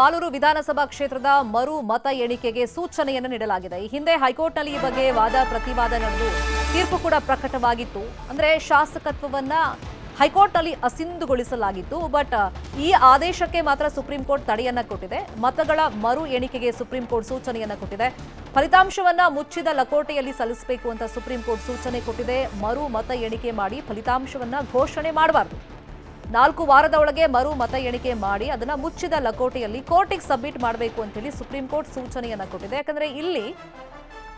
ಮಾಲೂರು ವಿಧಾನಸಭಾ ಕ್ಷೇತ್ರದ ಮರು ಮತ ಎಣಿಕೆಗೆ ಸೂಚನೆಯನ್ನು ನೀಡಲಾಗಿದೆ. ಈ ಹಿಂದೆ ಹೈಕೋರ್ಟ್ನಲ್ಲಿ ಈ ಬಗ್ಗೆ ವಾದ ಪ್ರತಿವಾದ ನಡೆದು ತೀರ್ಪು ಕೂಡ ಪ್ರಕಟವಾಗಿತ್ತು. ಅಂದ್ರೆ ಶಾಸಕತ್ವವನ್ನ ಹೈಕೋರ್ಟ್ನಲ್ಲಿ ಅಸಿಂಧುಗೊಳಿಸಲಾಗಿತ್ತು. ಬಟ್ ಈ ಆದೇಶಕ್ಕೆ ಮಾತ್ರ ಸುಪ್ರೀಂ ಕೋರ್ಟ್ ತಡೆಯನ್ನ ಕೊಟ್ಟಿದೆ. ಮತಗಳ ಮರು ಎಣಿಕೆಗೆ ಸುಪ್ರೀಂ ಕೋರ್ಟ್ ಸೂಚನೆಯನ್ನ ಕೊಟ್ಟಿದೆ. ಫಲಿತಾಂಶವನ್ನ ಮುಚ್ಚಿದ ಲಕೋಟೆಯಲ್ಲಿ ಸಲ್ಲಿಸಬೇಕು ಅಂತ ಸುಪ್ರೀಂ ಕೋರ್ಟ್ ಸೂಚನೆ ಕೊಟ್ಟಿದೆ. ಮರು ಮತ ಎಣಿಕೆ ಮಾಡಿ ಫಲಿತಾಂಶವನ್ನ ಘೋಷಣೆ ಮಾಡಬಾರದು. 4 ವಾರದ ಒಳಗೆ ಮರು ಮತ ಎಣಿಕೆ ಮಾಡಿ ಅದನ್ನ ಮುಚ್ಚಿದ ಲಕೋಟೆಯಲ್ಲಿ ಕೋರ್ಟಿಗೆ ಸಬ್ಮಿಟ್ ಮಾಡಬೇಕು ಅಂತ ಹೇಳಿ ಸುಪ್ರೀಂ ಕೋರ್ಟ್ ಸೂಚನೆಯನ್ನ ಕೊಟ್ಟಿದೆ. ಯಾಕಂದ್ರೆ ಇಲ್ಲಿ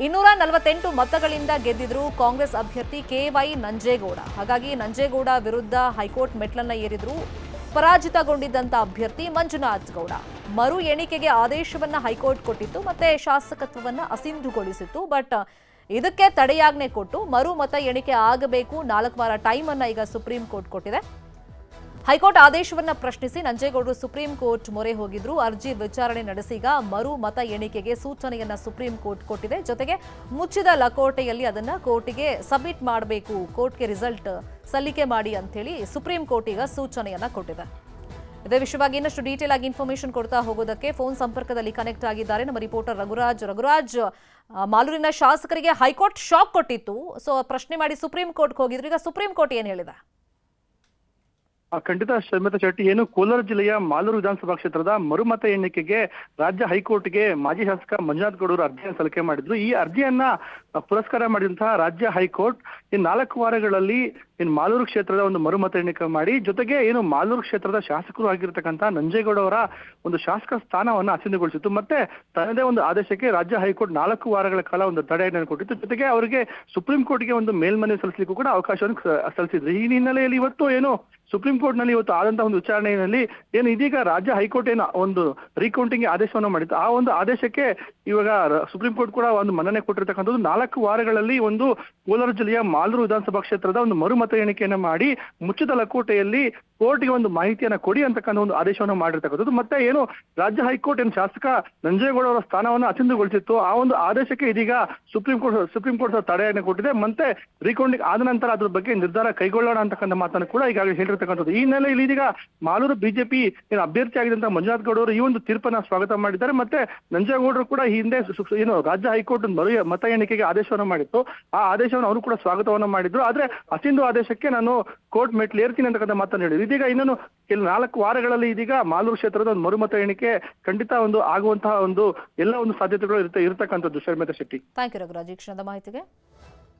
248 ಮತಗಳಿಂದ ಗೆದ್ದಿದ್ರು ಕಾಂಗ್ರೆಸ್ ಅಭ್ಯರ್ಥಿ KY ನಂಜೇಗೌಡ. ಹಾಗಾಗಿ ನಂಜೇಗೌಡ ವಿರುದ್ಧ ಹೈಕೋರ್ಟ್ ಮೆಟ್ಲನ್ನ ಏರಿದ್ರು ಪರಾಜಿತಗೊಂಡಿದ್ದಂತ ಅಭ್ಯರ್ಥಿ ಮಂಜುನಾಥ್ ಗೌಡ. ಮರು ಎಣಿಕೆಗೆ ಆದೇಶವನ್ನ ಹೈಕೋರ್ಟ್ ಕೊಟ್ಟಿತ್ತು ಮತ್ತೆ ಶಾಸಕತ್ವವನ್ನ ಅಸಿಂಧುಗೊಳಿಸಿತ್ತು. ಬಟ್ ಇದಕ್ಕೆ ತಡೆಯಾಜ್ಞೆ ಕೊಟ್ಟು ಮರು ಮತ ಎಣಿಕೆ ಆಗಬೇಕು, 4 ವಾರ ಟೈಮ್ ಅನ್ನ ಈಗ ಸುಪ್ರೀಂ ಕೋರ್ಟ್ ಕೊಟ್ಟಿದೆ. ಹೈಕೋರ್ಟ್ ಆದೇಶವನ್ನ ಪ್ರಶ್ನಿಸಿ ನಂಜೇಗೌಡರು ಸುಪ್ರೀಂ ಕೋರ್ಟ್ ಮೊರೆ ಹೋಗಿದ್ರು. ಅರ್ಜಿ ವಿಚಾರಣೆ ನಡೆಸಿ ಈಗ ಮರು ಮತ ಎಣಿಕೆಗೆ ಸೂಚನೆಯನ್ನ ಸುಪ್ರೀಂ ಕೋರ್ಟ್ ಕೊಟ್ಟಿದೆ. ಜೊತೆಗೆ ಮುಚ್ಚಿದ ಲಕೋಟೆಯಲ್ಲಿ ಅದನ್ನ ಕೋರ್ಟಿಗೆ ಸಬ್ಮಿಟ್ ಮಾಡಬೇಕು, ಕೋರ್ಟ್ಗೆ ರಿಸಲ್ಟ್ ಸಲ್ಲಿಕೆ ಮಾಡಿ ಅಂತ ಹೇಳಿ ಸುಪ್ರೀಂ ಕೋರ್ಟ್ ಈಗ ಸೂಚನೆಯನ್ನ ಕೊಟ್ಟಿದೆ. ಇದೇ ವಿಷಯವಾಗಿ ಇನ್ನಷ್ಟು ಡೀಟೇಲ್ ಆಗಿ ಇನ್ಫಾರ್ಮೇಶನ್ ಕೊಡ್ತಾ ಹೋಗೋದಕ್ಕೆ ಫೋನ್ ಸಂಪರ್ಕದಲ್ಲಿ ಕನೆಕ್ಟ್ ಆಗಿದ್ದಾರೆ ನಮ್ಮ ರಿಪೋರ್ಟರ್ ರಘುರಾಜ್. ಮಾಲೂರಿನ ಶಾಸಕರಿಗೆ ಹೈಕೋರ್ಟ್ ಶಾಕ್ ಕೊಟ್ಟಿತ್ತು. ಸೊ ಪ್ರಶ್ನೆ ಮಾಡಿ ಸುಪ್ರೀಂ ಕೋರ್ಟ್ಗೆ ಹೋಗಿದ್ರು. ಈಗ ಸುಪ್ರೀಂ ಕೋರ್ಟ್ ಏನ್ ಹೇಳಿದೆ? ಖಂಡಿತ ಶರ್ಮಿತಾ ಶೆಟ್ಟಿ, ಏನು ಕೋಲಾರ ಜಿಲ್ಲೆಯ ಮಾಲೂರು ವಿಧಾನಸಭಾ ಕ್ಷೇತ್ರದ ಮರುಮತ ಎಣಿಕೆಗೆ ರಾಜ್ಯ ಹೈಕೋರ್ಟ್ಗೆ ಮಾಜಿ ಶಾಸಕ ಮಂಜುನಾಥ್ ಗೌಡರು ಅರ್ಜಿಯನ್ನು ಸಲ್ಲಿಕೆ ಮಾಡಿದ್ರು. ಈ ಅರ್ಜಿಯನ್ನ ಪುರಸ್ಕಾರ ಮಾಡಿದಂತಹ ರಾಜ್ಯ ಹೈಕೋರ್ಟ್ ಈ 4 ವಾರಗಳಲ್ಲಿ ಮಾಲೂರು ಕ್ಷೇತ್ರದ ಒಂದು ಮರುಮತ ಎಣಿಕೆ ಮಾಡಿ ಜೊತೆಗೆ ಮಾಲೂರು ಕ್ಷೇತ್ರದ ಶಾಸಕರು ಆಗಿರ್ತಕ್ಕಂಥ ನಂಜೇಗೌಡ ಅವರ ಒಂದು ಶಾಸಕ ಸ್ಥಾನವನ್ನ ಅಸಿಂಧುಗೊಳಿಸಿತ್ತು. ಮತ್ತೆ ತನ್ನದೇ ಒಂದು ಆದೇಶಕ್ಕೆ ರಾಜ್ಯ ಹೈಕೋರ್ಟ್ 4 ವಾರಗಳ ಕಾಲ ಒಂದು ತಡೆಯನ್ನು ಕೊಟ್ಟಿತ್ತು. ಜೊತೆಗೆ ಅವರಿಗೆ ಸುಪ್ರೀಂ ಕೋರ್ಟ್ಗೆ ಒಂದು ಮೇಲ್ಮನವಿ ಸಲ್ಲಿಸಲಿಕ್ಕೂ ಕೂಡ ಅವಕಾಶವನ್ನು ಸಲ್ಲಿಸಿದ್ರು. ಈ ಹಿನ್ನೆಲೆಯಲ್ಲಿ ಇವತ್ತು ಸುಪ್ರೀಂ ಕೋರ್ಟ್ ನಲ್ಲಿ ಇವತ್ತು ಆದಂತಹ ಒಂದು ವಿಚಾರಣೆಯಲ್ಲಿ ಇದೀಗ ರಾಜ್ಯ ಹೈಕೋರ್ಟ್ ಒಂದು ರೀಕೌಂಟಿಂಗ್ ಆದೇಶವನ್ನು ಮಾಡಿತ್ತು. ಆ ಒಂದು ಆದೇಶಕ್ಕೆ ಇವಾಗ ಸುಪ್ರೀಂ ಕೋರ್ಟ್ ಕೂಡ ಒಂದು ಮನ್ನಣೆ ಕೊಟ್ಟಿರ್ತಕ್ಕಂಥದ್ದು. 4 ವಾರಗಳಲ್ಲಿ ಒಂದು ಕೋಲಾರ ಜಿಲ್ಲೆಯ ಮಾಲೂರು ವಿಧಾನಸಭಾ ಕ್ಷೇತ್ರದ ಒಂದು ಮರುಮತ ಎಣಿಕೆಯನ್ನು ಮಾಡಿ ಮುಚ್ಚಿದ ಲಕೋಟೆಯಲ್ಲಿ ಕೋರ್ಟ್ಗೆ ಒಂದು ಮಾಹಿತಿಯನ್ನ ಕೊಡಿ ಅಂತಕ್ಕಂಥ ಒಂದು ಆದೇಶವನ್ನು ಮಾಡಿರ್ತಕ್ಕಂಥದ್ದು. ಮತ್ತೆ ರಾಜ್ಯ ಹೈಕೋರ್ಟ್ ಶಾಸಕ ನಂಜೇಗೌಡ ಅವರ ಸ್ಥಾನವನ್ನು ಅಸಿಂಧುಗೊಳಿಸಿತ್ತು. ಆ ಒಂದು ಆದೇಶಕ್ಕೆ ಇದೀಗ ಸುಪ್ರೀಂ ಕೋರ್ಟ್ ತಡೆಯನ್ನು ಕೊಟ್ಟಿದೆ. ಮತ್ತೆ ರೀಕೌಂಟಿಂಗ್ ಆದ ನಂತರ ಅದ್ರ ಬಗ್ಗೆ ನಿರ್ಧಾರ ಕೈಗೊಳ್ಳೋಣ ಅಂತಕ್ಕಂಥ ಮಾತನ್ನು ಕೂಡ ಈಗಾಗಲೇ ಹೇಳಿರ್ತಕ್ಕಂಥದ್ದು. ಈ ಹಿನ್ನೆಲೆಯಲ್ಲಿ ಇದೀಗ ಮಾಲೂರು ಬಿಜೆಪಿ ಅಭ್ಯರ್ಥಿ ಆಗಿದ್ದಂತಹ ಮಂಜುನಾಥ್ ಗೌಡ ಅವರು ಈ ಒಂದು ತೀರ್ಪನ್ನ ಸ್ವಾಗತ ಮಾಡಿದ್ದಾರೆ. ಮತ್ತೆ ನಂಜೇಗೌಡರು ಕೂಡ ಈ ಹಿಂದೆ ರಾಜ್ಯ ಹೈಕೋರ್ಟ್ ಮರು ಮತ ಎಣಿಕೆಗೆ ಆದೇಶವನ್ನು ಮಾಡಿತ್ತು. ಆ ಆದೇಶವನ್ನು ಅವರು ಕೂಡ ಸ್ವಾಗತವನ್ನ ಮಾಡಿದ್ರು. ಆದ್ರೆ ಅಸಿಂಧು ಆದೇಶಕ್ಕೆ ನಾನು ಕೋರ್ಟ್ ಮೆಟ್ಲು ಏರ್ತೀನಿ ಅಂತಕ್ಕಂಥ ಮಾತನ್ನು ಹೇಳಿದ್ರು. ಇದೀಗ ಇನ್ನೊಂದು 4 ವಾರಗಳಲ್ಲಿ ಇದೀಗ ಮಾಲೂರು ಕ್ಷೇತ್ರದ ಒಂದು ಮರುಮತ ಎಣಿಕೆ ಖಂಡಿತ ಆಗುವಂತಹ ಎಲ್ಲ ಒಂದು ಸಾಧ್ಯತೆಗಳು ಇರತಕ್ಕಂಥದ್ದು. ಶರ್ಮಿತಾ ಶೆಟ್ಟಿ, ಥ್ಯಾಂಕ್ ಯು ರಘುರಾಜ್ ಈ ಕ್ಷಣದ ಮಾಹಿತಿಗೆ.